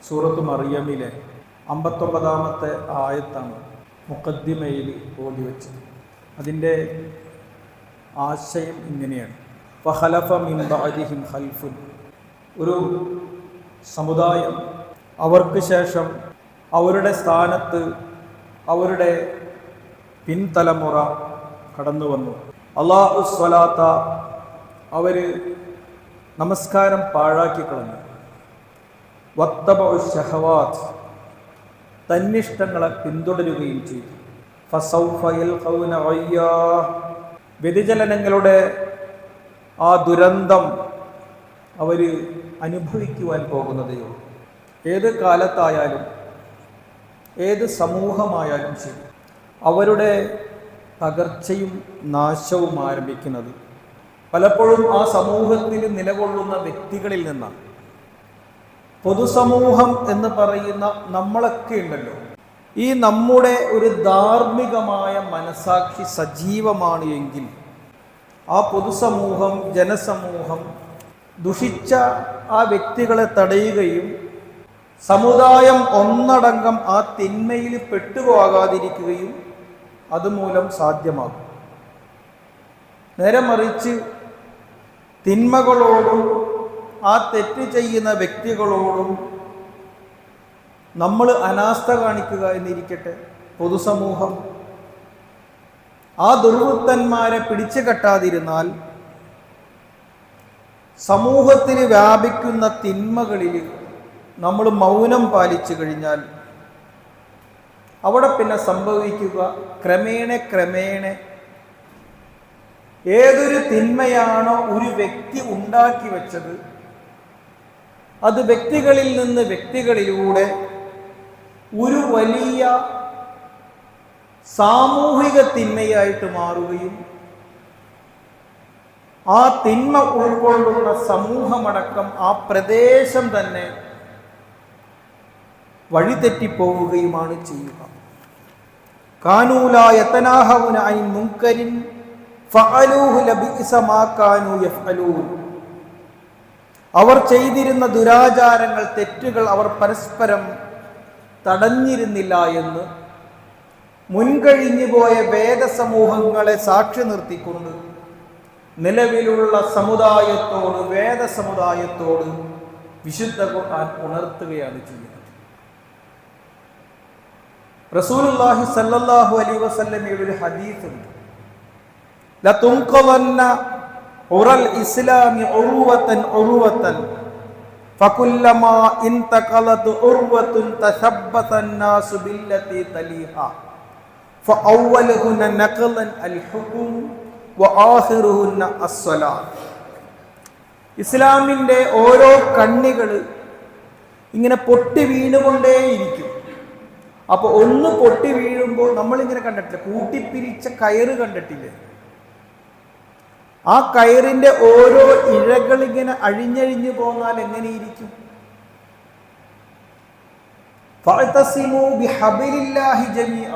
സൂറത്ത് മറിയമിലെ 59-ാമത്തെ ആയത്താണ് മുഖദ്ദിമയിൽ ഓതി വെച്ചത്. അതിൻ്റെ ആശയം ഇങ്ങനെയാണ്: ഫഖലഫ മിൻ ബഅദിഹിം ഖൽഫുൻ. ഒരു സമുദായം, അവർക്ക് ശേഷം അവരുടെ സ്ഥാനത്ത് അവരുടെ പിൻതലമുറ കടന്നു വന്നു. അല്ലാഹു സ്വലാത്ത, അവർ നമസ്കാരം പാഴാക്കി കളഞ്ഞു. വത്തബഉ ശഹവാത്ത്, തന്നിഷ്ടങ്ങളെ പിന്തുടരുകയും ചെയ്തു. ഫസൗഫ യൽഖൗന ഗയ്യാ, വ്യതിചലനങ്ങളുടെ ആ ദുരന്തം അവർ അനുഭവിക്കുവാൻ പോകുന്നതേയുള്ളൂ. ഏത് കാലത്തായാലും ഏത് സമൂഹമായാലും ശരി, അവരുടെ തകർച്ചയും നാശവും ആരംഭിക്കുന്നത് പലപ്പോഴും ആ സമൂഹത്തിൽ നിലകൊള്ളുന്ന വ്യക്തികളിൽ നിന്നാണ്. പൊതുസമൂഹം എന്ന് പറയുന്ന നമ്മളൊക്കെ ഉണ്ടല്ലോ, ഈ നമ്മുടെ ഒരു ധാർമ്മികമായ മനസാക്ഷി സജീവമാണ് എങ്കിൽ ആ പൊതുസമൂഹം, ജനസമൂഹം ദുഷിച്ച ആ വ്യക്തികളെ തടയുകയും സമുദായം ഒന്നടങ്കം ആ തിന്മയിൽ പെട്ടുപോകാതിരിക്കുകയും അതുമൂലം സാധ്യമാകും. നേരെ മറിച്ച് തിന്മകളോടും ആ തെറ്റ് ചെയ്യുന്ന വ്യക്തികളോടും നമ്മൾ അനാസ്ഥ കാണിക്കുക എന്നിരിക്കട്ടെ, പൊതുസമൂഹം ആ ദുർവൃത്തന്മാരെ പിടിച്ചു കെട്ടാതിരുന്നാൽ സമൂഹത്തിൽ വ്യാപിക്കുന്ന തിന്മകളിൽ നമ്മൾ മൗനം പാലിച്ചു കഴിഞ്ഞാൽ അവിടെ പിന്നെ സംഭവിക്കുക ക്രമേണ ഏതൊരു തിന്മയാണോ ഒരു വ്യക്തി ഉണ്ടാക്കി വെച്ചത് അത് വ്യക്തികളിൽ നിന്ന് വ്യക്തികളിലൂടെ ഒരു വലിയ സാമൂഹിക തിന്മയായിട്ട് മാറുകയും ആ തിന്മ ഉൾക്കൊള്ളുന്ന സമൂഹമടക്കം ആ പ്രദേശം തന്നെ വഴിതെറ്റിപ്പോവുകയുമാണ് ചെയ്യുക. കാനൂ ലാ യതനാഹൗന അൻ മുൻകരിൻ ഫഅലൂഹു ലബിഇസ മാ കാനൂ യഫ്അലൂൻ. അവർ ചെയ്തിരുന്ന ദുരാചാരങ്ങൾ, തെറ്റുകൾ അവർ പരസ്പരം തടഞ്ഞിരുന്നില്ല എന്ന് മുൻകഴിഞ്ഞു പോയ വേദസമൂഹങ്ങളെ സാക്ഷി നിർത്തിക്കൊണ്ട് നിലവിലുള്ള സമുദായത്തോട്, വേദസമുദായത്തോട് വിശുദ്ധ ഖുർആൻ ഉണർത്തുകയാണ് ചെയ്യുന്നത്. റസൂലുള്ളാഹി സ്വല്ലല്ലാഹു അലൈഹി വസല്ലമയുടെ ഒരു ഹദീസുണ്ട്: ലതുൻഖദന്ന ഉറൽ ഇസ്ലാമി ഉർവതൻ ഉർവതൻ ഫകുല്ലമാ ഇൻതഖലത് ഉർവതുൻ തശബ്ബതൻ നാസു ബില്ലതി തലീഹാ ഫഅവ്വലുഹുന നഖലൻ അൽ ഹുക്ം വആഖിറുഹുന അസ്സലാത്ത്. ഇസ്ലാമിൻ്റെ ഓരോ കണ്ണികൾ ഇങ്ങനെ പൊട്ടി വീണുകൊണ്ടേയിരിക്കും. അപ്പോൾ ഒന്ന് പൊട്ടി വീഴുമ്പോൾ നമ്മളിങ്ങനെ കണ്ടിട്ടില്ല, കൂട്ടിപ്പിരിച്ച കയറ് കണ്ടിട്ടില്ലേ? ആ കയറിൻ്റെ ഓരോ ഇഴകളിങ്ങനെ അഴിഞ്ഞഴിഞ്ഞു പോന്നാൽ എങ്ങനെയിരിക്കും? ഫഅതസിമൂ ബിഹബിലില്ലാഹി ജമീഅ.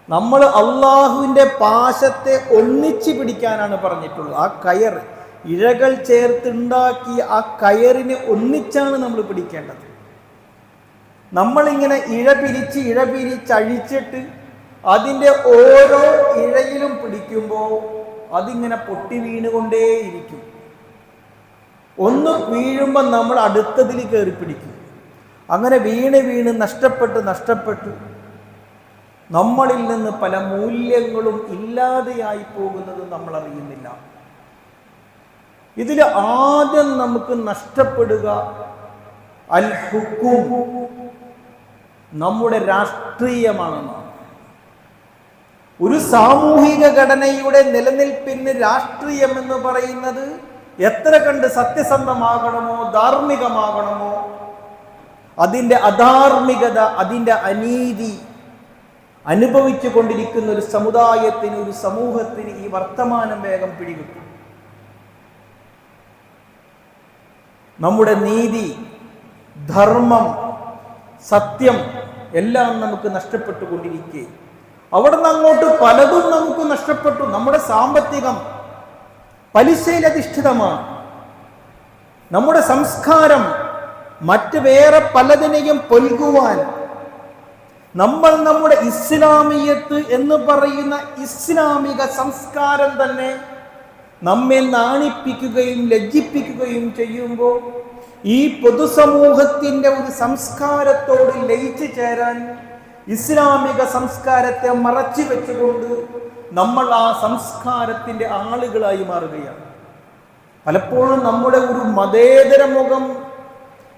നമ്മൾ അള്ളാഹുവിൻ്റെ പാശത്തെ ഒന്നിച്ചു പിടിക്കാനാണ് പറഞ്ഞിട്ടുള്ളത്. ആ കയർ, ഇഴകൾ ചേർത്തുണ്ടാക്കി ആ കയറിനെ ഒന്നിച്ചാണ് നമ്മൾ പിടിക്കേണ്ടത്. നമ്മളിങ്ങനെ ഇഴ പിരിച്ചഴിച്ചിട്ട് അതിൻ്റെ ഓരോ ഇഴയിലും പിടിക്കുമ്പോൾ അതിങ്ങനെ പൊട്ടി വീണുകൊണ്ടേയിരിക്കും. ഒന്ന് വീഴുമ്പോൾ നമ്മൾ അടുത്തതിൽ കയറി പിടിക്കും. അങ്ങനെ വീണ് നഷ്ടപ്പെട്ട് നമ്മളിൽ നിന്ന് പല മൂല്യങ്ങളും ഇല്ലാതെയായി പോകുന്നത് നമ്മൾ അറിയുന്നില്ല. ഇതിൽ ആദ്യം നമുക്ക് നഷ്ടപ്പെടുക അൽ ഹുക്കും, നമ്മുടെ രാഷ്ട്രീയമാണെന്നാണ്. ഒരു സാമൂഹിക ഘടനയുടെ നിലനിൽപ്പിന് രാഷ്ട്രീയം എന്ന് പറയുന്നത് എത്ര കണ്ട് സത്യസന്ധമാകണമോ ധാർമ്മികമാകണമോ അതിൻ്റെ അധാർമികത, അതിൻ്റെ അനീതി അനുഭവിച്ചു കൊണ്ടിരിക്കുന്ന ഒരു സമുദായത്തിന്, ഒരു സമൂഹത്തിന് ഈ വർത്തമാനം വേഗം പിടികിട്ടും. നമ്മുടെ നീതി, ധർമ്മം, സത്യം എല്ലാം നമുക്ക് നഷ്ടപ്പെട്ടുകൊണ്ടിരിക്കെ അവിടെ നിന്ന് അങ്ങോട്ട് പലതും നമുക്ക് നഷ്ടപ്പെട്ടു. നമ്മുടെ സാമ്പത്തികം പലിശയിലധിഷ്ഠിതമാണ്. നമ്മുടെ സംസ്കാരം മറ്റ് വേറെ പലതിനെയും പൊൽകുവാൻ നമ്മൾ നമ്മുടെ ഇസ്ലാമിയത്ത് എന്ന് പറയുന്ന ഇസ്ലാമിക സംസ്കാരം തന്നെ നമ്മെ നാണിപ്പിക്കുകയും ലജ്ജിപ്പിക്കുകയും ചെയ്യുമ്പോൾ ഈ പൊതുസമൂഹത്തിൻ്റെ ഒരു സംസ്കാരത്തോട് ലയിച്ചു ചേരാൻ ഇസ്ലാമിക സംസ്കാരത്തെ മറച്ചു വെച്ചുകൊണ്ട് നമ്മൾ ആ സംസ്കാരത്തിൻ്റെ ആളുകളായി മാറുകയാണ്. പലപ്പോഴും നമ്മുടെ ഒരു മതേതര മുഖം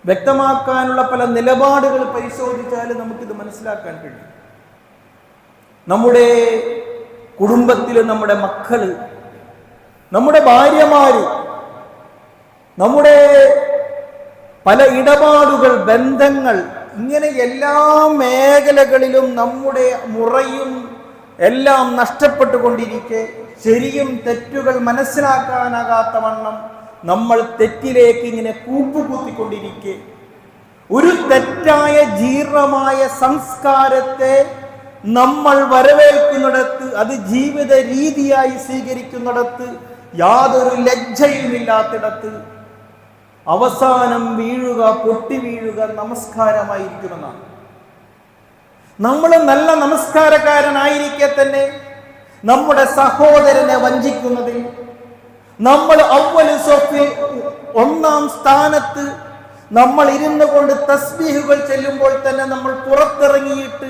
വ്യക്തമാക്കാനുള്ള പല നിലപാടുകൾ പരിശോധിച്ചാൽ നമുക്കിത് മനസ്സിലാക്കാൻ കഴിയും. നമ്മുടെ കുടുംബത്തിൽ നമ്മുടെ മക്കള്, നമ്മുടെ ഭാര്യമാര്, നമ്മുടെ പല ഇടപാടുകൾ, ബന്ധങ്ങൾ, ഇങ്ങനെ എല്ലാ മേഖലകളിലും നമ്മുടെ മുറയും എല്ലാം നഷ്ടപ്പെട്ടുകൊണ്ടിരിക്കെ ശരിയും തെറ്റുകൾ മനസ്സിലാക്കാനാകാത്ത വണ്ണം നമ്മൾ തെറ്റിലേക്ക് ഇങ്ങനെ കൂപ്പുകൂത്തിക്കൊണ്ടിരിക്കെ ഒരു തെറ്റായ ജീർണമായ സംസ്കാരത്തെ നമ്മൾ വരവേൽക്കുന്നിടത്ത്, അത് ജീവിത രീതിയായി സ്വീകരിക്കുന്നിടത്ത്, യാതൊരു ലജ്ജയുമില്ലാത്തിടത്ത് അവസാനം വീഴുക, പൊട്ടി വീഴുക നമസ്കാരമായിരിക്കുമെന്നാണ്. നമ്മൾ നല്ല നമസ്കാരക്കാരനായിരിക്കെ തന്നെ നമ്മുടെ സഹോദരനെ വഞ്ചിക്കുന്നതിൽ, നമ്മൾ അവ്വൽ സ്വഫിൽ ഒന്നാം സ്ഥാനത്ത് നമ്മൾ ഇരുന്നു കൊണ്ട് തസ്ബീഹുകൾ ചെല്ലുമ്പോൾ തന്നെ നമ്മൾ പുറത്തിറങ്ങിയിട്ട്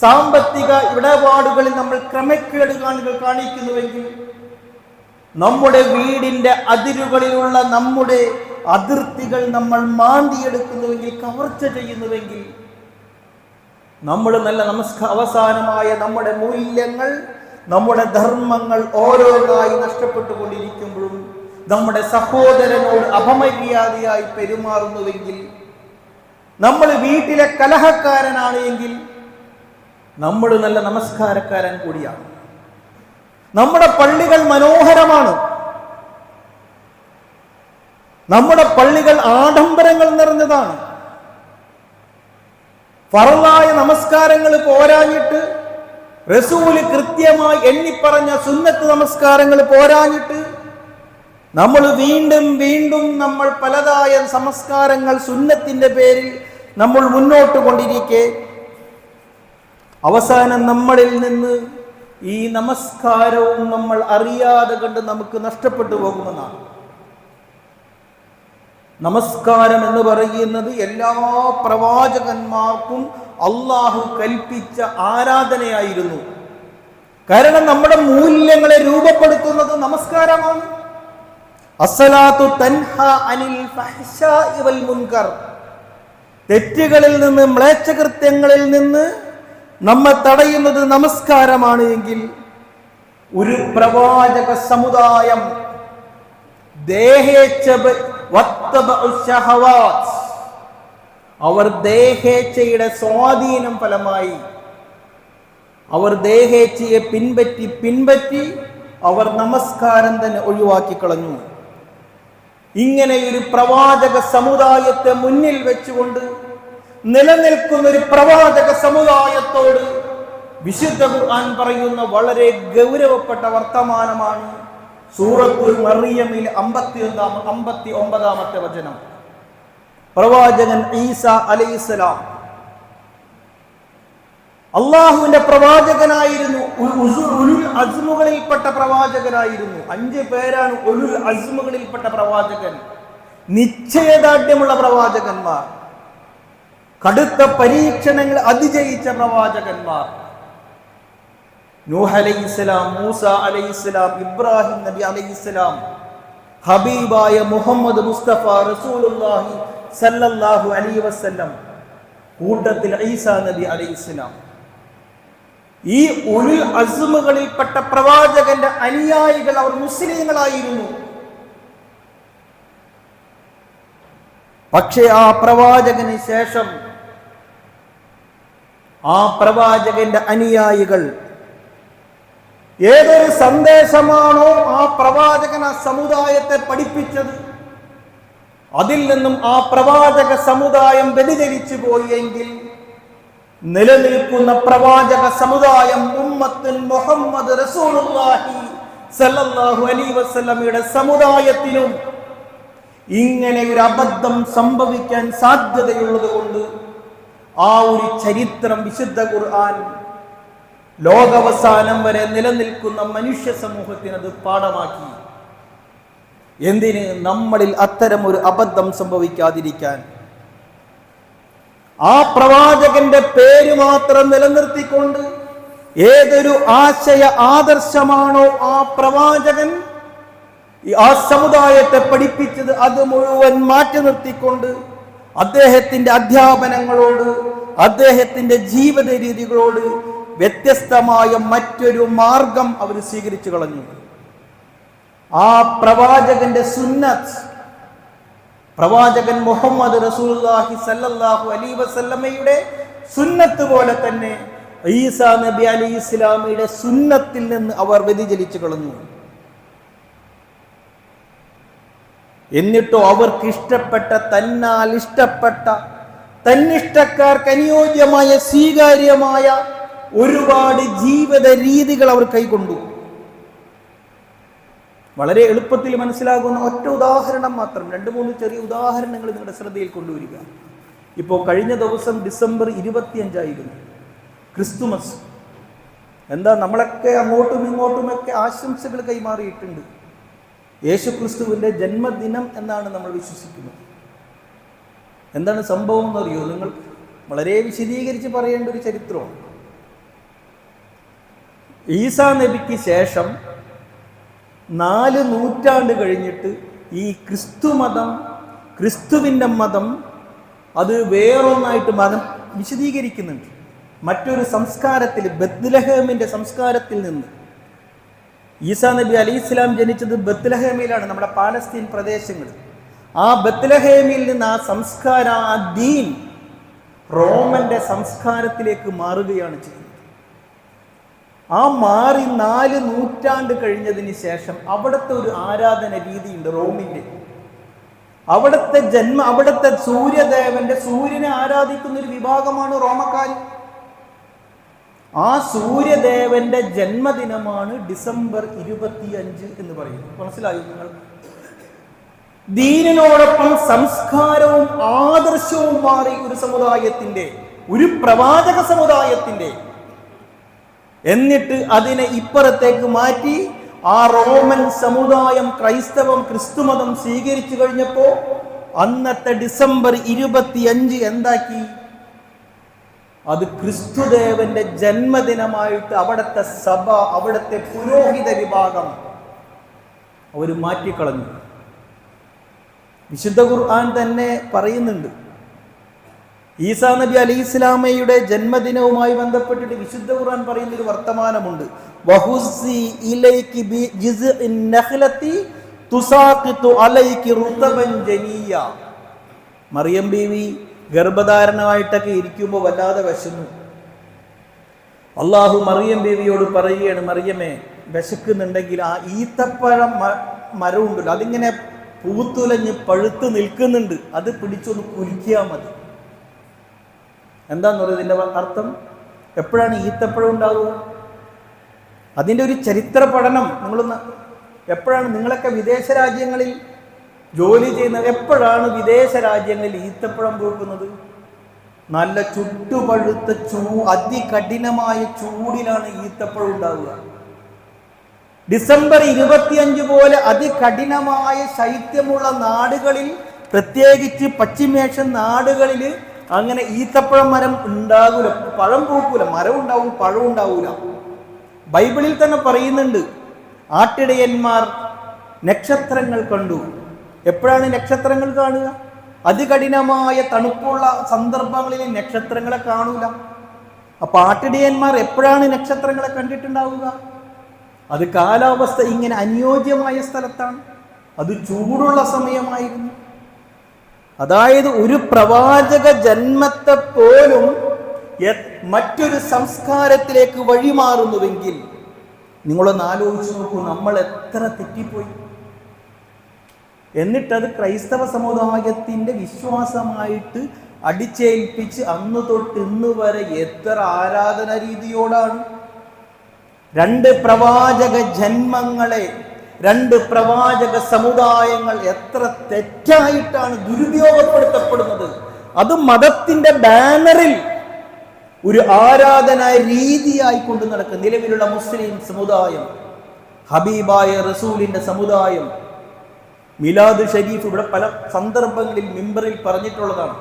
സാമ്പത്തിക ഇടപാടുകളിൽ നമ്മൾ ക്രമക്കേടുകൾ കാണിക്കുന്നുവെങ്കിൽ, നമ്മുടെ വീടിന്റെ അതിരുകളിലുള്ള നമ്മുടെ അതിർത്തികൾ നമ്മൾ മാന്തിയെടുക്കുന്നുവെങ്കിൽ, കവർച്ച ചെയ്യുന്നുവെങ്കിൽ, നമ്മൾ നല്ല അവസാനമായ നമ്മുടെ മൂല്യങ്ങൾ, നമ്മുടെ ധർമ്മങ്ങൾ ഓരോന്നായി നഷ്ടപ്പെട്ടുകൊണ്ടിരിക്കുമ്പോഴും നമ്മുടെ സഹോദരനോട് അപമര്യാദയായി പെരുമാറുന്നുവെങ്കിൽ, നമ്മൾ വീട്ടിലെ കലഹക്കാരനാണ് എങ്കിൽ നമ്മൾ നല്ല നമസ്കാരക്കാരൻ കൂടിയാണ്. നമ്മുടെ പള്ളികൾ മനോഹരമാണ്, നമ്മുടെ പള്ളികൾ ആഡംബരങ്ങൾ നിറഞ്ഞതാണ്. ഫർളായ നമസ്കാരങ്ങൾ പോരാഞ്ഞിട്ട്, റസൂല് കൃത്യമായി എണ്ണിപ്പറഞ്ഞ സുന്നത്ത് നമസ്കാരങ്ങൾ പോരാഞ്ഞിട്ട് നമ്മൾ വീണ്ടും വീണ്ടും നമ്മൾ പലതായ സംസ്കാരങ്ങൾ സുന്നത്തിന്റെ പേരിൽ നമ്മൾ മുന്നോട്ട് കൊണ്ടിരിക്കെ അവസാനം നമ്മളിൽ നിന്ന് ഈ നമസ്കാരവും നമ്മൾ അറിയാതെ കണ്ട് നമുക്ക് നഷ്ടപ്പെട്ടു പോകുമെന്നാണ്. നമസ്കാരം എന്ന് പറയുന്നത് എല്ലാ പ്രവാചകന്മാർക്കും അള്ളാഹു കൽപ്പിച്ച ആരാധനയായിരുന്നു. കാരണം നമ്മുടെ മൂല്യങ്ങളെ രൂപപ്പെടുത്തുന്നത് നമസ്കാരമാണ്. അസ്സലാത്തു തൻഹ അനിൽ ഫഹ്ശാഇ വൽ മുൻകർ, തെറ്റുകളിൽ നിന്ന്, മ്ലേച്ഛകൃത്യങ്ങളിൽ നിന്ന് നമ്മെ തടയുന്നത് നമസ്കാരമാണ് എങ്കിൽ ഒരു പ്രവാചക സമുദായം അവർ ദേഹേച്ഛയുടെ സ്വാധീനം ഫലമായി അവർ ദേഹേച്ഛയെ പിൻപറ്റി അവർ നമസ്കാരം തന്നെ ഒഴിവാക്കി കളഞ്ഞു. ഇങ്ങനെ ഒരു പ്രവാചക സമുദായത്തെ മുന്നിൽ വെച്ചുകൊണ്ട് നിലനിൽക്കുന്ന ഒരു പ്രവാചക സമുദായത്തോട് വിശുദ്ധ ഖുർആൻ പറയുന്ന വളരെ ഗൗരവപ്പെട്ട വർത്തമാനമാണ് സൂറത്തുൽ മറിയമിൽ 59-ാമത്തെ വചനം. പ്രവാചകൻ ഈസ അലൈഹിസ്സലാം അള്ളാഹുവിന്റെ പ്രവാചകനായിരുന്നു, ഉലുൽ അസ്മുകളിൽപ്പെട്ട പ്രവാചകനായിരുന്നു. 5 പേരാണ് ഉലുൽ അസ്മുകളിൽപ്പെട്ട പ്രവാചകൻ, നിശ്ചയദാർഢ്യമുള്ള പ്രവാചകന്മാർ, കടുത്ത പരീക്ഷണങ്ങൾ അതിജയിച്ച പ്രവാചകന്മാർ. നൂഹ് അലൈഹിസ്സലാം, മൂസ അലൈഹിസ്സലാം, ഇബ്രാഹിം നബി അലൈഹിസ്സലാം, ഹബീബായ മുഹമ്മദ് മുസ്തഫ റസൂലുള്ളാഹി സല്ലല്ലാഹു അലൈഹി വസല്ലം, കൂട്ടത്തിൽ ഈസാ നബി അലൈഹിസ്സലാം. ഈ ഉലുൽ അസ്മുകളിൽപ്പെട്ട പ്രവാചകന്റെ അനുയായികൾ അവർ മുസ്ലിങ്ങളായിരുന്നു. പക്ഷേ ആ പ്രവാചകന് ശേഷം ആ പ്രവാചകന്റെ അനുയായികൾ ഏതൊരു സന്ദേശമാണോ ആ പ്രവാചകൻ ആ സമുദായത്തെ പഠിപ്പിച്ചത്, അതിൽ നിന്നും ആ പ്രവാചക സമുദായം വ്യതിചലിച്ചു പോയെങ്കിൽ നിലനിൽക്കുന്ന പ്രവാചക സമുദായം ഉമ്മത്തുൽ മുഹമ്മദ് റസൂലുള്ളാഹി സല്ലല്ലാഹു അലൈഹി വസല്ലമയുടെ സമുദായത്തിനും ഇങ്ങനെ ഒരു അബദ്ധം സംഭവിക്കാൻ സാധ്യതയുള്ളത് കൊണ്ട് ആ ഒരു ചരിത്രം വിശുദ്ധ ഖുർആൻ ലോകാവസാനം വരെ നിലനിൽക്കുന്ന മനുഷ്യ സമൂഹത്തിന് അത് പാഠമാക്കി. എന്തിന്? നമ്മളിൽ അത്തരം ഒരു അബദ്ധം സംഭവിക്കാതിരിക്കാൻ. ആ പ്രവാചകന്റെ പേര് മാത്രം നിലനിർത്തിക്കൊണ്ട് ഏതൊരു ആശയ ആദർശമാണോ ആ പ്രവാചകൻ ആ സമുദായത്തെ പഠിപ്പിച്ചത്, അത് മുഴുവൻ മാറ്റി നിർത്തിക്കൊണ്ട് അദ്ദേഹത്തിന്റെ അധ്യാപനങ്ങളോട്, അദ്ദേഹത്തിന്റെ ജീവിത രീതികളോട് വ്യത്യസ്തമായ മറ്റൊരു മാർഗം അവർ സ്വീകരിച്ചു കളഞ്ഞു. ആ പ്രവാചകന്റെ സുന്നത്ത്, പ്രവാചകൻ മുഹമ്മദ് റസൂലുള്ളാഹി സല്ലല്ലാഹു അലൈഹി വസല്ലമയുടെ സുന്നത്ത് പോലെ തന്നെ ഈസാ നബി അലൈഹിസ്സലാമയുടെ സുന്നത്തിൽ നിന്ന് അവർ വ്യതിചലിച്ചു കളഞ്ഞു. എന്നിട്ടോ അവർക്ക് ഇഷ്ടപ്പെട്ട, തന്നാൽ ഇഷ്ടപ്പെട്ട, തന്നിഷ്ടക്കാർക്ക് അനുയോജ്യമായ, സ്വീകാര്യമായ ഒരുപാട് ജീവിത രീതികൾ അവർ കൈക്കൊണ്ടു. വളരെ എളുപ്പത്തിൽ മനസ്സിലാകുന്ന ഒറ്റ ഉദാഹരണം മാത്രം, 2-3 ചെറിയ ഉദാഹരണങ്ങൾ നിങ്ങളുടെ ശ്രദ്ധയിൽ കൊണ്ടുവരിക. ഇപ്പോൾ കഴിഞ്ഞ ദിവസം ഡിസംബർ 25 ക്രിസ്തുമസ്. എന്താ, നമ്മളൊക്കെ അങ്ങോട്ടും ഇങ്ങോട്ടുമൊക്കെ ആശംസകൾ കൈമാറിയിട്ടുണ്ട്. യേശു ക്രിസ്തുവിൻ്റെ ജന്മദിനം എന്നാണ് നമ്മൾ വിശ്വസിക്കുന്നത്. എന്താണ് സംഭവം എന്നറിയോ നിങ്ങൾ? വളരെ വിശദീകരിച്ച് പറയേണ്ട ഒരു ചരിത്രമാണ്. ഈസാ നബിക്ക് ശേഷം 4 നൂറ്റാണ്ട് കഴിഞ്ഞിട്ട് ഈ ക്രിസ്തുവിൻ്റെ മതം അത് വേറൊന്നായിട്ട് മതം വിശദീകരിക്കുന്നുണ്ട്. മറ്റൊരു സംസ്കാരത്തിൽ, ബത്ലഹേമിൻ്റെ സംസ്കാരത്തിൽ നിന്ന്. ഈസാ നബി അലൈഹിസ്സലാം ജനിച്ചത് ബത്ലഹേമിലാണ്, നമ്മുടെ പാലസ്തീൻ പ്രദേശങ്ങൾ. ആ ബത്ലഹേമിൽ നിന്ന് ആ സംസ്കാരം, ആ ദീൻ റോമന്റെ സംസ്കാരത്തിലേക്ക് മാറുകയാണ് ചെയ്യുന്നത്. ആ മാറി 4 നൂറ്റാണ്ട് കഴിഞ്ഞതിന് ശേഷം അവിടുത്തെ ഒരു ആരാധന രീതിയുണ്ട് റോമിൻ്റെ. അവിടുത്തെ സൂര്യനെ ആരാധിക്കുന്ന ഒരു വിഭാഗമാണ് റോമക്കാർ. ആ സൂര്യദേവന്റെ ജന്മദിനമാണ് ഡിസംബർ 25 എന്ന് പറയുന്നത്. മനസ്സിലായോ നിങ്ങൾ? ദീനിനോടൊപ്പം സംസ്കാരവും ആദർശവും മാറി ഒരു സമുദായത്തിന്റെ, ഒരു പ്രവാചക സമുദായത്തിന്റെ. എന്നിട്ട് അതിനെ ഇപ്പുറത്തേക്ക് മാറ്റി ആ റോമൻ സമുദായം, ക്രൈസ്തവം, ക്രിസ്തുമതം സ്വീകരിച്ചു കഴിഞ്ഞപ്പോ അന്നത്തെ ഡിസംബർ 25 എന്താക്കി? അത് ക്രിസ്തുദേവന്റെ ജന്മദിനമായിട്ട് അവിടുത്തെ സഭ, അവിടുത്തെ പുരോഹിത വിഭാഗം അവർ മാറ്റിക്കളഞ്ഞു. വിശുദ്ധ ഖുർആൻ തന്നെ പറയുന്നുണ്ട്, ഈസാ നബി അലൈഹിസ്സലാമയുടെ ജന്മദിനവുമായി ബന്ധപ്പെട്ടിട്ട് വിശുദ്ധ ഖുർആൻ പറയുന്ന ഒരു വർത്തമാനമുണ്ട്. വഹുസ്സി ഇലൈകി ബിജിസ്ഇൻ നഖ്ലതി തുസാഖിതു അലൈകി റുതബൻ ജനിയ. മറിയം ബീവി ഗർഭധാരണമായിട്ടൊക്കെ ഇരിക്കുമ്പോൾ വല്ലാതെ വിശന്നു. അള്ളാഹു മറിയം ബീവിയോട് പറയുകയാണ്, മറിയമേ, വിശക്കുന്നുണ്ടെങ്കിൽ ആ ഈത്തപ്പഴം മരം ഉണ്ടല്ലോ, അതിങ്ങനെ പൂത്തുലഞ്ഞ് പഴുത്ത് നിൽക്കുന്നുണ്ട്, അത് പിടിച്ചൊന്ന് കുലിക്കിയാൽ മതി. എന്താന്ന് പറയുന്നത്? ഇതിൻ്റെ അർത്ഥം, എപ്പോഴാണ് ഈത്തപ്പഴം ഉണ്ടാവുക? അതിൻ്റെ ഒരു ചരിത്ര പഠനം നിങ്ങളൊന്ന്, എപ്പോഴാണ് നിങ്ങളൊക്കെ വിദേശ രാജ്യങ്ങളിൽ ജോലി ചെയ്യുന്നത്, എപ്പോഴാണ് വിദേശ രാജ്യങ്ങളിൽ ഈത്തപ്പഴം പൂക്കുന്നത്? നല്ല ചുട്ടുപഴുത്ത അതികഠിനമായ ചൂടിലാണ് ഈത്തപ്പഴം ഉണ്ടാവുക. ഡിസംബർ 25 പോലെ അതികഠിനമായ ശൈത്യമുള്ള നാടുകളിൽ, പ്രത്യേകിച്ച് പശ്ചിമേഷ്യൻ നാടുകളിൽ അങ്ങനെ ഈത്തപ്പഴം മരം ഉണ്ടാകൂല, പഴം പൂക്കൂല. മരം ഉണ്ടാവും, പഴം ഉണ്ടാവൂല. ബൈബിളിൽ തന്നെ പറയുന്നുണ്ട്, ആട്ടിടയന്മാർ നക്ഷത്രങ്ങൾ കണ്ടു. എപ്പോഴാണ് നക്ഷത്രങ്ങൾ കാണുക? അതികഠിനമായ തണുപ്പുള്ള സന്ദർഭങ്ങളിൽ നക്ഷത്രങ്ങളെ കാണൂല. അപ്പൊ ആട്ടിടയന്മാർ എപ്പോഴാണ് നക്ഷത്രങ്ങളെ കണ്ടിട്ടുണ്ടാവുക? അത് കാലാവസ്ഥ ഇങ്ങനെ അനുയോജ്യമായ സ്ഥലത്താണ്, അത് ചൂടുള്ള സമയമായിരുന്നു. അതായത് ഒരു പ്രവാചക ജന്മത്തെ പോലും മറ്റൊരു സംസ്കാരത്തിലേക്ക് വഴിമാറുന്നുവെങ്കിൽ നിങ്ങളൊന്ന് ആലോചിച്ച് നോക്കൂ, നമ്മൾ എത്ര തെറ്റിപ്പോയി. എന്നിട്ടത് ക്രൈസ്തവ സമുദായത്തിൻ്റെ വിശ്വാസമായിട്ട് അടിച്ചേൽപ്പിച്ച് അന്ന് തൊട്ട് ഇന്ന് വരെ എത്ര ആരാധന രീതിയോടാണ്. 2 പ്രവാചക ജന്മങ്ങളെ രണ്ട് പ്രവാചക സമുദായങ്ങൾ എത്ര തെറ്റായിട്ടാണ് ദുരുപയോഗപ്പെടുത്തപ്പെടുന്നത്. അത് മതത്തിന്റെ ബാനറിൽ ഒരു ആരാധനാ രീതിയായി കൊണ്ട് നടക്കുന്ന നിലവിലുള്ള മുസ്ലിം സമുദായം, ഹബീബായ റസൂലിന്റെ സമുദായം. മിലാദ് ഷരീഫ് ഇവിടെ പല സന്ദർഭങ്ങളിൽ മിമ്പറിൽ പറഞ്ഞിട്ടുള്ളതാണ്.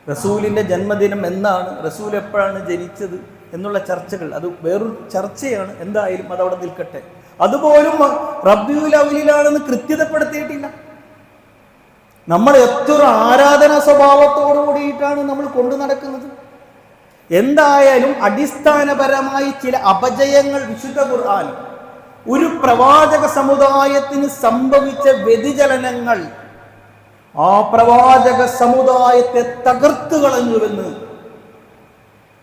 റസൂലിന്റെ ജന്മദിനം എന്നാണ്, റസൂൽ എപ്പോഴാണ് ജനിച്ചത് എന്നുള്ള ചർച്ചകൾ, അത് വേറൊരു ചർച്ചയാണ്. എന്തായാലും അതവിടെ നിൽക്കട്ടെ. അതുപോലും റബീഉൽ അവ്വലിലാണെന്ന് കൃത്യതപ്പെടുത്തിയിട്ടില്ല. നമ്മൾ എത്ര ആരാധനാ സ്വഭാവത്തോടു കൂടിയിട്ടാണ് നമ്മൾ കൊണ്ടു നടക്കുന്നത്. എന്തായാലും അടിസ്ഥാനപരമായി ചില അപജയങ്ങൾ വിശുദ്ധ ഖുർആൻ ഒരു പ്രവാചക സമുദായത്തിന് സംഭവിച്ച വ്യതിചലനങ്ങൾ ആ പ്രവാചക സമുദായത്തെ തകർത്തു കളഞ്ഞുവെന്ന്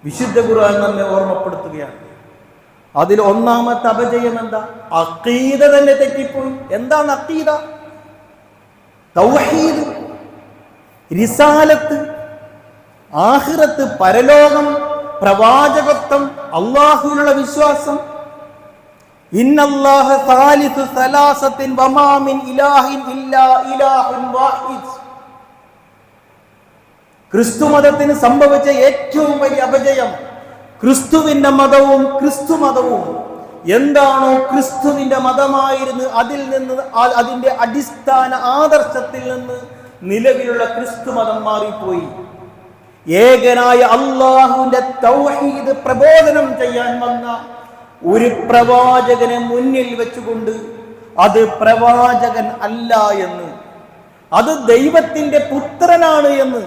വിശുദ്ധ ഖുർആൻ നമ്മെ ഓർമ്മപ്പെടുത്തുകയാണ്. അതിൽ ഒന്നാമത്തെ അപജയം എന്താ? അഖീദ തന്നെ തെറ്റിപ്പോയി. എന്താണ് അഖീദ? തൗഹീദ്, റിസാലത്ത്, ആഖിറത്ത്, പരലോകം, പ്രവാചകത്വം, അല്ലാഹുവിനുള്ള വിശ്വാസം. ഇന്നല്ലാഹ സാലിസു സലാസത്തിൻ വമാ മിൻ ഇലാഹിൻ ഇല്ലാ ഇലാഹുൻ വാഹിദ്. ക്രിസ്തു മതത്തിന് സംഭവിച്ച ഏറ്റവും വലിയ അപജയം ക്രിസ്തുവിന്റെ മതവും ക്രിസ്തു മതവും. എന്താണോ ക്രിസ്തുവിന്റെ മതമായിരുന്നു, അതിൽ നിന്ന്, അതിന്റെ അടിസ്ഥാന ആദർശത്തിൽ നിന്ന് നിലവിലുള്ള ക്രിസ്തു മതം മാറിപ്പോയി. ഏകനായ അല്ലാഹുവിന്റെ തൗഹീദ് പ്രബോധനം ചെയ്യാൻ വന്ന ഒരു പ്രവാചകനെ മുന്നിൽ വെച്ചുകൊണ്ട് അത് പ്രവാചകൻ അല്ല എന്ന്, അത് ദൈവത്തിന്റെ പുത്രനാണ് എന്ന്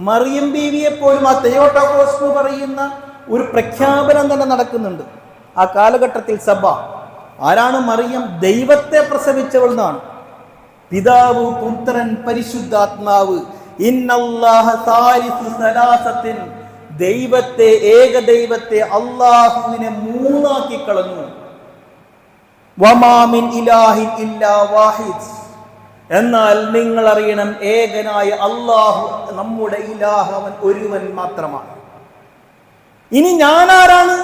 മറിയം ബീവിയെ പോലും ആ തെയോട്ടോക്കോസ് പറയുന്ന ഒരു പ്രഖ്യാപനം തന്നെ നടക്കുന്നുണ്ട്. ആ കാലഘട്ടത്തിൽ സഭ ആരാണ്? മറിയം ദൈവത്തെ പ്രസവിച്ചവൾ എന്നാണ്. പിതാവ്, പുത്രൻ, പരിശുദ്ധാത്മാവ്. ഇന്നല്ലാഹ സാലിസു സലാസത്തിൻ, ദൈവത്തെ, ഏകദൈവത്തെ, അല്ലാഹുവിനെ മൂന്നാക്കി കളഞ്ഞു. വമാ മിൻ ഇലാഹിൻ ഇല്ലാ വാഹിദ്. എന്നാൽ നിങ്ങൾ അറിയണം, ഏകനായ അല്ലാഹു, നമ്മുടെ ഇലാഹ്, അവൻ ഒരുവൻ മാത്രമാണ്. ഇനി ഞാൻ ആരാണ്?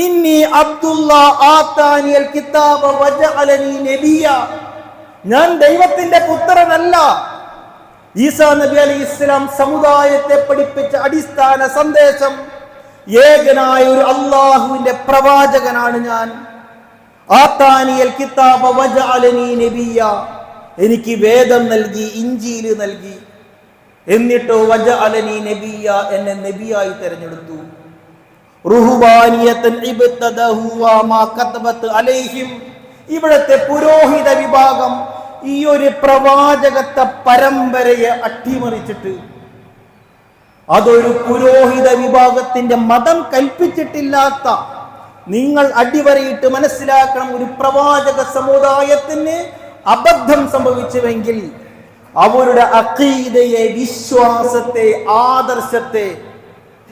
ഇന്നി അബ്ദുല്ലാ ആതാനിയൽ കിതാബ വജഅലനി നബിയ. ഞാൻ ദൈവത്തിന്റെ പുത്രനല്ല. ഈസാ നബി അലൈഹിസ്സലാം സമുദായത്തെ പഠിപ്പിച്ച അടിസ്ഥാന സന്ദേശം, ഏകനായ ഒരു അല്ലാഹുവിന്റെ പ്രവാചകനാണ് ഞാൻ. ആതാനിയൽ കിതാബ വജഅലനി നബിയ, എനിക്ക് വേദം നൽകി, ഇഞ്ചീൽ നൽകി. എന്നിട്ടോ വജഅലനി നബിയ, എന്നെ നബിയായി തെരഞ്ഞെടുത്തു. റുഹ്ബാനിയതൻ ഇബ്തദഹു വമാ കതബത് അലൈഹിം. ഇവിടത്തെ പുരോഹിത വിഭാഗം ഈ ഒരു പ്രവാചകത്വ പരമ്പരയെ അട്ടിമറിച്ചിട്ട്, അതൊരു പുരോഹിത വിഭാഗത്തിന്റെ മതം കൽപ്പിച്ചിട്ടില്ലാത്ത, നിങ്ങൾ അടിവരയിട്ട് മനസ്സിലാക്കണം, ഒരു പ്രവാചക സമുദായത്തിന് അബദ്ധം സംഭവിച്ചുവെങ്കിൽ അവരുടെ അഖീദയെ, വിശ്വാസത്തെ, ആദർശത്തെ,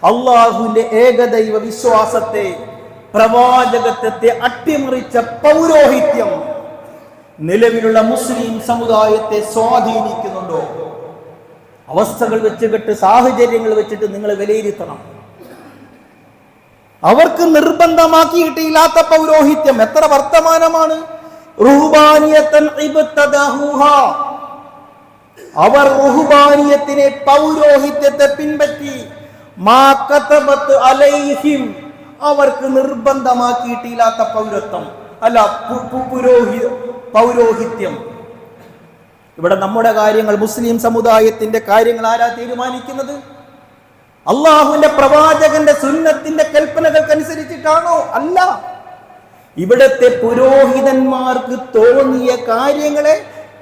അല്ലാഹുവിന്റെ ഏകദൈവ വിശ്വാസത്തെ, പ്രവാചകത്വത്തെ അട്ടിമറിച്ച പൗരോഹിത്യം നിലവിലുള്ള മുസ്ലിം സമുദായത്തെ സ്വാധീനിക്കുന്നുണ്ടോ? അവസ്ഥകൾ വെച്ചുകെട്ട്, സാഹചര്യങ്ങൾ വെച്ചിട്ട് നിങ്ങൾ വിലയിരുത്തണം. അവർക്ക് നിർബന്ധമാക്കിയിട്ടില്ലാത്ത പൗരോഹിത്യം എത്ര വർത്തമാനമാണ്. റുഹ്ബാനിയതൻ ഇബ്തദഹുഹാ, അവർ റുഹ്ബാനിയത്തിനെ, പൗരോഹിത്യത്തെ പിൻപറ്റി. മാ കതബത് അലൈഹിം, അവർക്ക് നിർബന്ധമാക്കിയിട്ടില്ലാത്ത പൗരത്വം അല്ല, പൗരോഹിത്യം. ഇവിടെ നമ്മുടെ കാര്യങ്ങൾ, മുസ്ലിം സമുദായത്തിന്റെ കാര്യങ്ങൾ ആരാ തീരുമാനിക്കുന്നത്? അള്ളാഹുവിന്റെ പ്രവാചകന്റെ സുന്നത്തിന്റെ കൽപ്പനകൾക്കനുസരിച്ചിട്ടാണോ? അല്ല. ഇവിടത്തെ പുരോഹിതന്മാർക്ക് തോന്നിയ കാര്യങ്ങളെ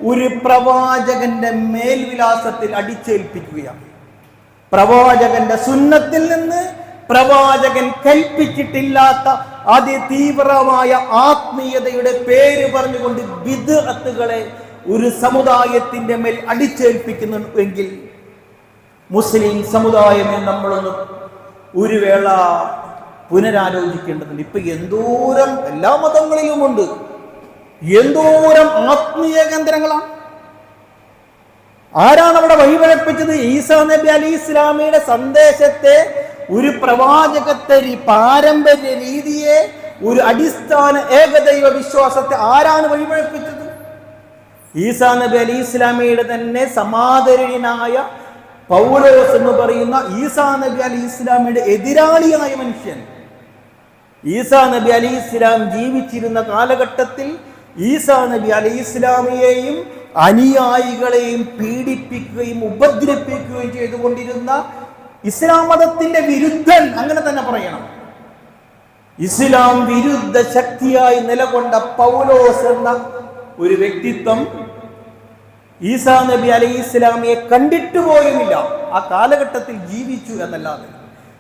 ഒരു പ്രവാചകന്റെ മേൽവിലാസത്തിൽ അടിച്ചേൽപ്പിക്കുകയാണ്. പ്രവാചകന്റെ സുന്നത്തിൽ നിന്ന് പ്രവാചകൻ കൽപ്പിച്ചിട്ടില്ലാത്ത അതിതീവ്രമായ ആത്മീയതയുടെ പേര് പറഞ്ഞുകൊണ്ട് ബിദ്അത്തുകളെ ഒരു സമുദായത്തിന്റെ മേൽ അടിച്ചേൽപ്പിക്കുന്നുവെങ്കിൽ മുസ്ലിം സമുദായമേ നമ്മളൊന്ന് ഒരു വേള പുനരാലോചിക്കേണ്ടതുണ്ട്. ഇപ്പൊ എന്തോരം എല്ലാ മതങ്ങളിലുമുണ്ട്, എന്തോരം ആത്മീയ കേന്ദ്രങ്ങളാണ്. ആരാണ് അവിടെ വഴിപഴപ്പിച്ചത്? ഈസാ നബി അലി ഇസ്ലാമിയുടെ സന്ദേശത്തെ, ഒരു പ്രവാചകത്തെ പാരമ്പര്യ രീതിയെ ഒരു അടിസ്ഥാന ഏകദൈവ വിശ്വാസത്തെ ആരാണ് വഴിപഴപ്പിച്ചത്? ഈസാ നബി അലൈഹി ഇസ്ലാമയുടെ തന്നെ സമാദരണീയനായ പൗലോസ് എന്ന് പറയുന്ന ഈസാ നബി അലൈഹി ഇസ്ലാമയുടെ എതിരാളിയായ മനുഷ്യൻ. ഈസാ നബി അലൈഹി ഇസ്ലാം ജീവിച്ചിരുന്ന കാലഘട്ടത്തിൽ ഈസാ നബി അലൈഹി ഇസ്ലാമിയെയും അനുയായികളെയും പീഡിപ്പിക്കുകയും ഉപദ്രവിപ്പിക്കുകയും ചെയ്തുകൊണ്ടിരുന്ന ഇസ്ലാം മതത്തിന്റെ വിരുദ്ധൻ, അങ്ങനെ തന്നെ പറയണം, ഇസ്ലാം വിരുദ്ധ ശക്തിയായി നിലകൊണ്ട പൗലോസ് എന്ന ഒരു വ്യക്തിത്വം ഈസാ നബി അലൈഹി ഇസ്ലാമിയെ കണ്ടിട്ട് പോലുമില്ല. ആ കാലഘട്ടത്തിൽ ജീവിച്ചു എന്നല്ലാതെ.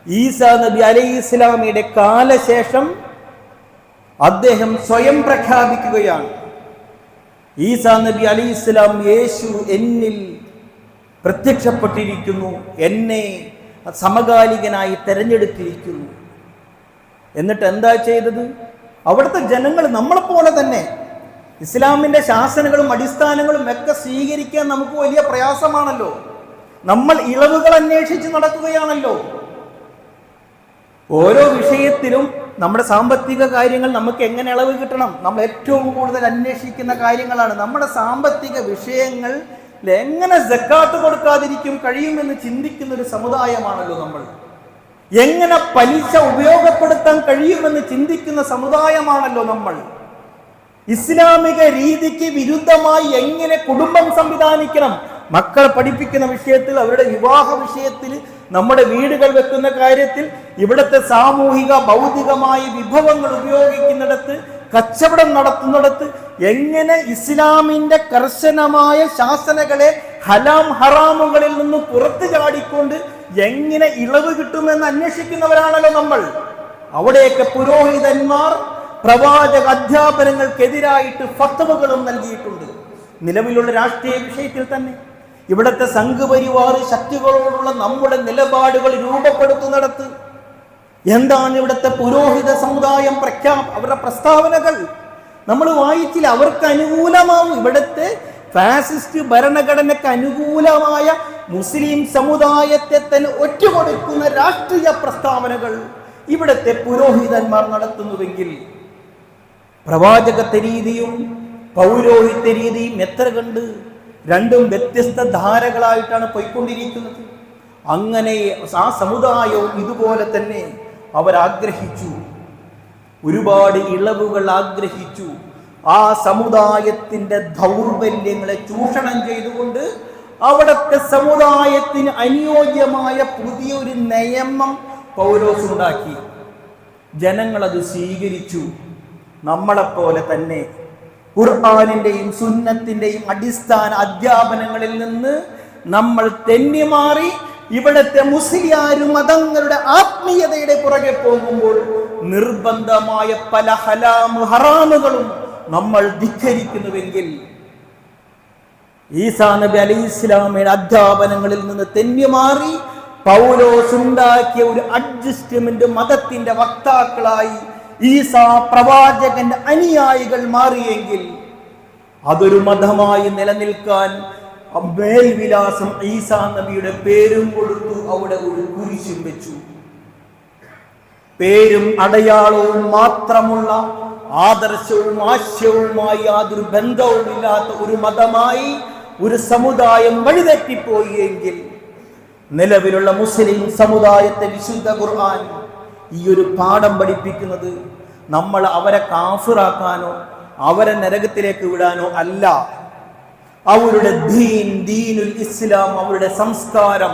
ഈസാ നബി അലൈഹി ഇസ്ലാമിയുടെ കാലശേഷം അദ്ദേഹം സ്വയം പ്രഖ്യാപിക്കുകയാണ്, ഈസാ നബി അലൈഹി ഇസ്ലാം, യേശു എന്നിൽ പ്രത്യക്ഷപ്പെട്ടിരിക്കുന്നു, എന്നെ സമകാലികനായി തെരഞ്ഞെടുത്തിരിക്കുന്നു. എന്നിട്ട് എന്താ ചെയ്തത്? അവിടുത്തെ ജനങ്ങൾ നമ്മളെപ്പോലെ തന്നെ ഇസ്ലാമിന്റെ ശാസനകളും അടിസ്ഥാനങ്ങളും ഒക്കെ സ്വീകരിക്കാൻ നമുക്ക് വലിയ പ്രയാസമാണല്ലോ. നമ്മൾ ഇളവുകൾ അന്വേഷിച്ച് നടക്കുകയാണല്ലോ. ഓരോ വിഷയത്തിലും നമ്മുടെ സാമ്പത്തിക കാര്യങ്ങൾ നമുക്ക് എങ്ങനെ ഇളവ് കിട്ടണം, നമ്മൾ ഏറ്റവും കൂടുതൽ അന്വേഷിക്കുന്ന കാര്യങ്ങളാണ്. നമ്മുടെ സാമ്പത്തിക വിഷയങ്ങൾ എങ്ങനെ സക്കാത്ത് കൊടുക്കാതിരിക്കും കഴിയുമെന്ന് ചിന്തിക്കുന്ന ഒരു സമുദായമാണല്ലോ നമ്മൾ. എങ്ങനെ പലിശ ഉപയോഗപ്പെടുത്താൻ കഴിയുമെന്ന് ചിന്തിക്കുന്ന സമുദായമാണല്ലോ നമ്മൾ. ഇസ്ലാമിക രീതിക്ക് വിരുദ്ധമായി എങ്ങനെ കുടുംബം സംവിധാനിക്കണം, മക്കളെ പഠിപ്പിക്കുന്ന വിഷയത്തിൽ, അവരുടെ വിവാഹ വിഷയത്തിൽ, നമ്മുടെ വീടുകൾ വെക്കുന്ന കാര്യത്തിൽ, ഇവിടുത്തെ സാമൂഹിക ഭൗതികമായ വിഭവങ്ങൾ ഉപയോഗിക്കുന്നിടത്ത്, കച്ചവടം നടത്തുന്നിടത്ത് എങ്ങനെ ഇസ്ലാമിന്റെ കർശനമായ ശാസനകളെ ഹലാം ഹറാമുകളിൽ നിന്ന് പുറത്തു ചാടിക്കൊണ്ട് എങ്ങനെ ഇളവ് കിട്ടുമെന്ന് അന്വേഷിക്കുന്നവരാണല്ലോ നമ്മൾ. അവിടെയൊക്കെ പുരോഹിതന്മാർ പ്രവാചക അധ്യാപനങ്ങൾക്കെതിരായിട്ട് ഫത്വകളും നൽകിയിട്ടുണ്ട്. നിലവിലുള്ള രാഷ്ട്രീയ വിഷയത്തിൽ തന്നെ ഇവിടുത്തെ സംഘപരിവാർ ശക്തികളോടുള്ള നമ്മുടെ നിലപാടുകൾ രൂപപ്പെടുത്തുന്നിടത്ത് എന്താണ് ഇവിടുത്തെ പുരോഹിത സമുദായം അവരുടെ പ്രസ്താവനകൾ നമ്മൾ വായിച്ചില്ല. അവർക്ക് അനുകൂലമാവും, ഇവിടുത്തെ ഫാസിസ്റ്റ് ഭരണഘടനയ്ക്ക് അനുകൂലമായ മുസ്ലിം സമുദായത്തെ തന്നെ ഒറ്റുകൊടുക്കുന്ന രാഷ്ട്രീയ പ്രസ്താവനകൾ ഇവിടുത്തെ പുരോഹിതന്മാർ നടത്തുന്നുവെങ്കിൽ പ്രവാചകത്തെ രീതിയും പൗരോഹിത്യ രീതിയും എത്ര കണ്ട് രണ്ടും വ്യത്യസ്ത ധാരകളായിട്ടാണ് പോയിക്കൊണ്ടിരിക്കുന്നത്. അങ്ങനെ ആ സമുദായവും ഇതുപോലെ തന്നെ അവരാഗ്രഹിച്ചു, ഒരുപാട് ഇളവുകൾ ആഗ്രഹിച്ചു. ആ സമുദായത്തിന്റെ ദൗർബല്യങ്ങളെ ചൂഷണം ചെയ്തുകൊണ്ട് അവിടുത്തെ സമുദായത്തിന് അനുയോജ്യമായ പുതിയൊരു നിയമം പൗലോസ് ഉണ്ടാക്കി. ജനങ്ങളത് സ്വീകരിച്ചു. നമ്മളെപ്പോലെ തന്നെ ഖുർആനിന്റെയും സുന്നത്തിന്റെയും അടിസ്ഥാന അധ്യാപനങ്ങളിൽ നിന്ന് നമ്മൾ തെന്നിമാറി ഇവിടുത്തെ മുസ്ലിയാരു മതങ്ങളുടെ ആത്മീയതയുടെ പുറകെ പോകുമ്പോൾ നിർബന്ധമായ പല ഹറാമുകളും നമ്മൾ ധിക്കരിക്കുന്നുവെങ്കിൽ ഈസാ നബി അലൈഹി ഇസ്ലാമിയുടെ അധ്യാപനങ്ങളിൽ നിന്ന് തെന്നിമാറി പൗലോസ് ഉണ്ടാക്കിയ ഒരു അഡ്ജസ്റ്റ്മെന്റ് മതത്തിന്റെ വക്താക്കളായി ഈസാ പ്രവാചകന്റെ അനുയായികൾ മാറിയെങ്കിൽ അതൊരു മതമായി നിലനിൽക്കാൻ മേൽവിലാസം ഈസാ നബിയുടെ പേരും കൊടുത്തു, അവിടെ ഒരു കുരിശും വെച്ചു. പേരും അടയാളവും മാത്രമുള്ള ആദർശവും ആശയവുമായി യാതൊരു ബന്ധവുമില്ലാത്ത ഒരു മതമായി ഒരു സമുദായം വഴിതെറ്റിപ്പോയി എങ്കിൽ നിലവിലുള്ള മുസ്ലിം സമുദായത്തെ വിശുദ്ധ ഖുർആൻ ഈ ഒരു പാഠം പഠിപ്പിക്കുന്നത് നമ്മൾ അവരെ കാഫിറാക്കാനോ അവരെ നരകത്തിലേക്ക് വിടാനോ അല്ല. അവരുടെ ദീനുൽ ഇസ്ലാം, അവരുടെ സംസ്കാരം,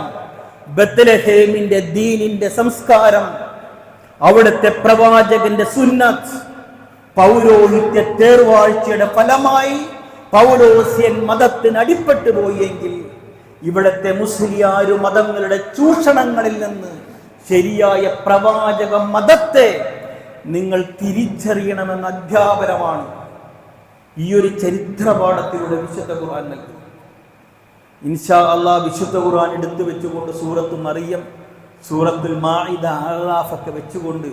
ബത്ലഹേമിന്റെ ദീനിന്റെ സംസ്കാരം, അവിടുത്തെ പ്രവാചകന്റെ സുന്നത്ത്, പൗരോഹിത്യ തേർവാഴ്ചയുടെ ഫലമായി പൗലോസ്യൻ മതത്തിന് അടിപ്പെട്ടു പോയെങ്കിൽ ഇവിടുത്തെ മുസ്ലിയാരു മതങ്ങളുടെ ചൂഷണങ്ങളിൽ നിന്ന് ശരിയായ പ്രവാചക മതത്തെ നിങ്ങൾ തിരിച്ചറിയണമെന്ന അധ്യാപനമാണ് ഈ ഒരു ചരിത്രപാഠത്തിലൂടെ വിശുദ്ധ ഖുർആൻ നൽകും. ഇൻഷാ അല്ലാഹ് വിശുദ്ധ ഖുർആൻ എടുത്തു വെച്ചുകൊണ്ട് സൂറത്ത് മറിയം, സൂറത്തുൽ മാഇദ, അറാഫൊക്കെ വെച്ചുകൊണ്ട്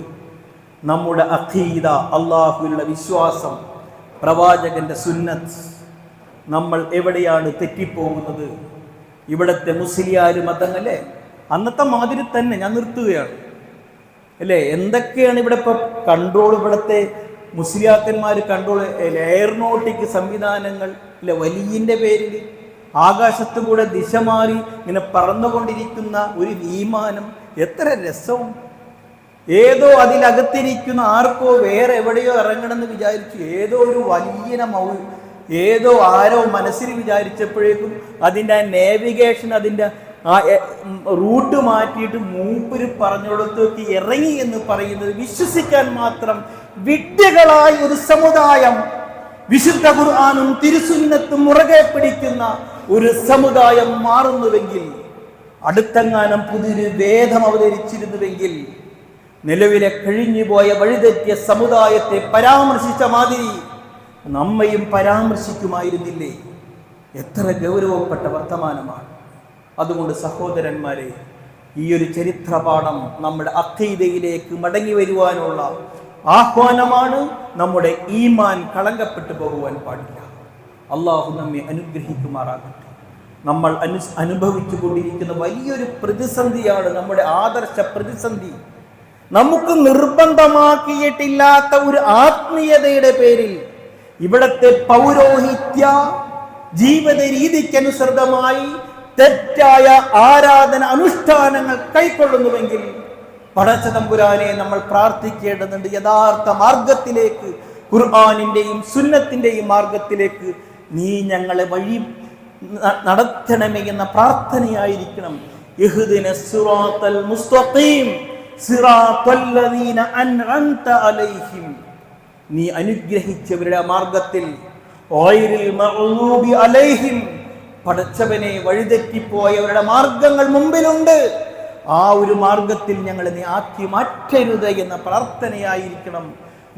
നമ്മുടെ അഖീദ, അള്ളാഹുവിലുള്ള വിശ്വാസം, പ്രവാചകന്റെ സുന്നത്ത്, നമ്മൾ എവിടെയാണ് തെറ്റിപ്പോകുന്നത്? ഇവിടുത്തെ മുസ്ലിയാര് മതങ്ങളെ അന്നത്തെ മാതിരി തന്നെ ഞാൻ നിർത്തുകയാണ്. അല്ലേ? എന്തൊക്കെയാണ് ഇവിടെ ഇപ്പൊ കൺട്രോൾ, ഇവിടുത്തെ മുസ്ലിയാക്കന്മാർ കൺട്രോൾ, എയർനോട്ടിക് സംവിധാനങ്ങൾ അല്ലെ, വലിയന്റെ പേരിൽ ആകാശത്തു കൂടെ ദിശ മാറി ഇങ്ങനെ പറന്നുകൊണ്ടിരിക്കുന്ന ഒരു വിമാനം. എത്ര രസവും! ഏതോ അതിലകത്തിരിക്കുന്ന ആർക്കോ വേറെ എവിടെയോ ഇറങ്ങണമെന്ന് വിചാരിച്ചു, ഏതോ ഒരു വലിയ ഏതോ ആരോ മനസ്സിൽ വിചാരിച്ചപ്പോഴേക്കും അതിൻ്റെ നേവിഗേഷൻ, അതിൻ്റെ ആ റൂട്ട് മാറ്റിയിട്ട് മൂപ്പര് പറഞ്ഞുകൊടുത്തേക്ക് ഇറങ്ങി എന്ന് പറയുന്നത് വിശ്വസിക്കാൻ മാത്രം വിഡ്ഢികളായ ഒരു സമുദായം, വിശുദ്ധ ഖുർആനും തിരുസുന്നത്തും മുറുകെ പിടിക്കുന്ന ഒരു സമുദായം മാറുന്നുവെങ്കിൽ, അടുത്തെങ്ങാനും പുതിയൊരു വേദം അവതരിച്ചിരുന്നുവെങ്കിൽ, നിലവിലെ കഴിഞ്ഞുപോയ വഴിതെറ്റിയ സമുദായത്തെ പരാമർശിച്ച മാതിരി നമ്മയും പരാമർശിക്കുമായിരുന്നില്ലേ? എത്ര ഗൗരവപ്പെട്ട വർത്തമാനമാണ്. അതുകൊണ്ട് സഹോദരന്മാരെ, ഈ ഒരു ചരിത്രപാഠം നമ്മുടെ അഖീദയിലേക്ക് മടങ്ങി വരുവാനുള്ള ആഹ്വാനമാണ്. നമ്മുടെ ഈമാൻ കളങ്കപ്പെട്ടു പോകുവാൻ പാടില്ല. അള്ളാഹു നമ്മെ അനുഗ്രഹിക്കുമാറാകട്ടെ. നമ്മൾ അനുഭവിച്ചു കൊണ്ടിരിക്കുന്ന വലിയൊരു പ്രതിസന്ധിയാണ് നമ്മുടെ ആദർശ പ്രതിസന്ധി. നമുക്ക് നിർബന്ധമാക്കിയിട്ടില്ലാത്ത ഒരു ആത്മീയതയുടെ പേരിൽ ഇവിടത്തെ പൗരോഹിത്യ ജീവിത രീതിക്കനുസൃതമായി തെറ്റായ ആരാധന അനുഷ്ഠാനങ്ങൾ കൈക്കൊള്ളുന്നുവെങ്കിൽ പടച്ച തമ്പുരാനെ നമ്മൾ പ്രാർത്ഥിക്കേണ്ടതുണ്ട്. യഥാർത്ഥ മാർഗത്തിലേക്ക്, ഖുർആനിന്റെയും സുന്നത്തിന്റെയും മാർഗത്തിലേക്ക് നീ ഞങ്ങളെ വഴി നടത്തണമേ എന്ന പ്രാർത്ഥനയായിരിക്കണം. ഇഹ്ദിനസ് സിറാത്തൽ മുസ്തഖീം സിറാത്തല്ലദീന അൻഅംത അലൈഹിം, നീ അനുഗ്രഹിച്ചവരുടെ മാർഗത്തിൽ, ഗൈറിൽ മഗ്ദൂബി അലൈഹിം, പടച്ചവനെ വഴിതെറ്റിപ്പോയവരുടെ മാർഗങ്ങൾ മുമ്പിലുണ്ട്, ആ ഒരു മാർഗത്തിൽ ഞങ്ങളെ നീ ആക്കി മാറ്റരുത് എന്ന പ്രാർത്ഥനയായിരിക്കണം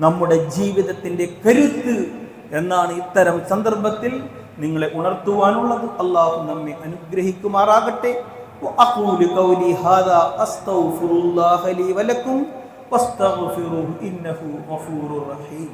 നമ്മുടെ ജീവിതത്തിന്റെ കരുത്ത് എന്നാണ് ഇത്തരം സന്ദർഭത്തിൽ നിങ്ങളെ ഉണർത്തുവാനുള്ളത്. അല്ലാഹു നമ്മെ അനുഗ്രഹിക്കുമാറാകട്ടെ. വഅഖൂലു ഖൗലി ഹാദാ അസ്തഗ്ഫിറുല്ലാഹ ലീ വലക്കും വസ്തഗ്ഫിറുഹു ഇന്നഹു ഗഫൂറുർ റഹീം.